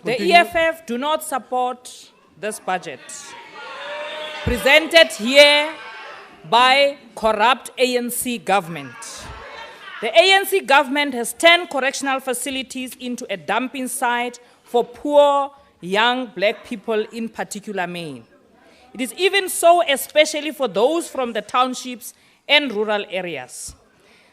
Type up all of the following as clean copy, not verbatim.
The Continue. EFF do not support this budget presented here by corrupt ANC government. The ANC government has turned correctional facilities into a dumping site for poor young black people in particular Maine. It is even so especially for those from the townships and rural areas.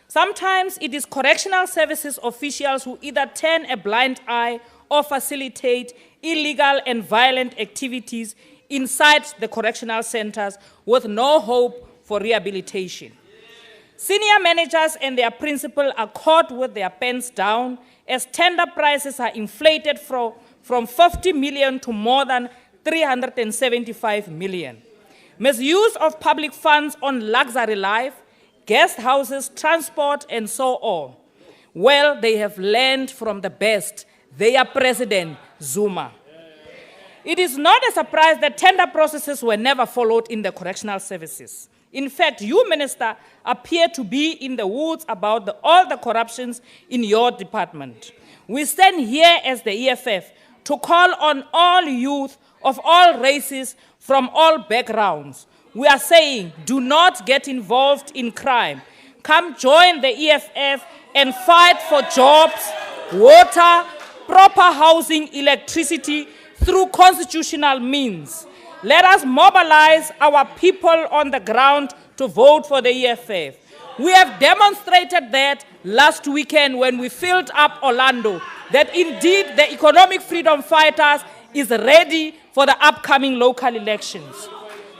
Sometimes it is correctional services officials who either turn a blind eye or facilitate illegal and violent activities inside the correctional centers with no hope for rehabilitation. Senior managers and their principal are caught with their pens down as tender prices are inflated from 50 million to more than 375 million. Misuse of public funds on luxury life, guest houses, transport, and so on. Well, they have learned from the best, their president, Zuma. It is not a surprise that tender processes were never followed in the correctional services. In fact, you, Minister, appear to be in the woods about all the corruptions in your department. We stand here as the EFF to call on all youth of all races from all backgrounds. We are saying, do not get involved in crime. Come join the EFF and fight for jobs, water, proper housing, electricity through constitutional means. Let us mobilize our people on the ground to vote for the EFF. We have demonstrated that last weekend when we filled up Orlando, that indeed the economic freedom fighters is ready for the upcoming local elections.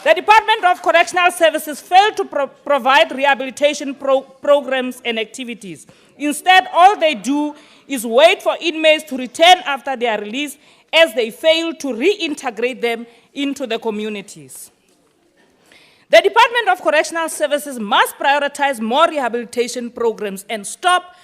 The Department of Correctional Services failed to provide rehabilitation programs and activities. Instead, all they do is wait for inmates to return after their release as they fail to reintegrate them into the communities. The Department of Correctional Services must prioritize more rehabilitation programs and stop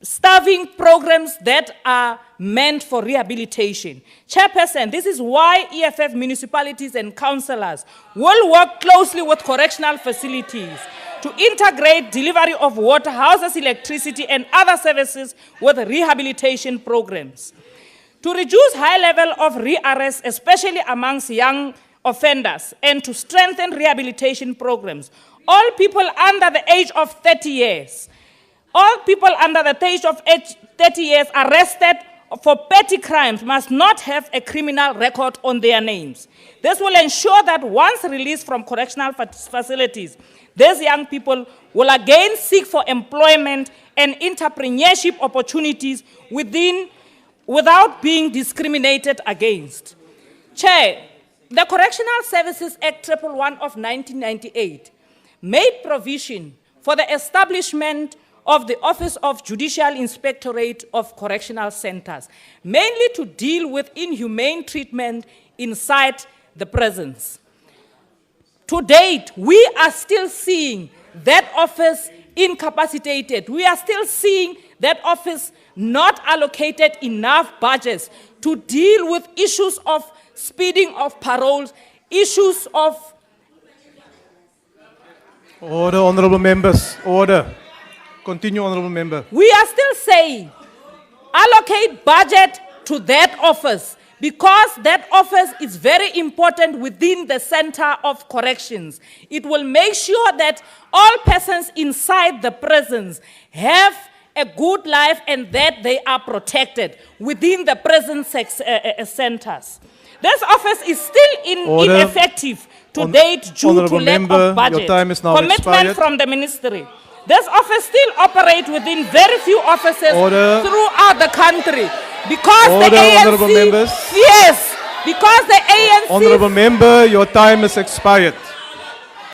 starving programs that are meant for rehabilitation. Chairperson, this is why EFF municipalities and councillors will work closely with correctional facilities to integrate delivery of water, houses, electricity, and other services with rehabilitation programs. To reduce high level of re-arrest, especially amongst young offenders, and to strengthen rehabilitation programs, all people under the age of 30 years, arrested for petty crimes must not have a criminal record on their names. This will ensure that once released from correctional facilities, these young people will again seek for employment and entrepreneurship opportunities without being discriminated against. Chair, the Correctional Services Act 111 of 1998 made provision for the establishment of the Office of Judicial Inspectorate of Correctional Centers, mainly to deal with inhumane treatment inside the prisons. To date, we are still seeing that office incapacitated. We are still seeing that office not allocated enough budgets to deal with issues of speeding of paroles, issues of... Order, honourable members, order. Continue, honourable member. We are still saying, allocate budget to that office because that office is very important within the center of corrections. It will make sure that all persons inside the prisons have a good life and that they are protected within the prison centers. This office is still ineffective to date due to lack of budget. Your time is now Commitment expired. from the ministry. This office still operates within very few offices throughout the country. Because the ANC, honourable members. yes, because the ANC... Honourable member, your time is expired.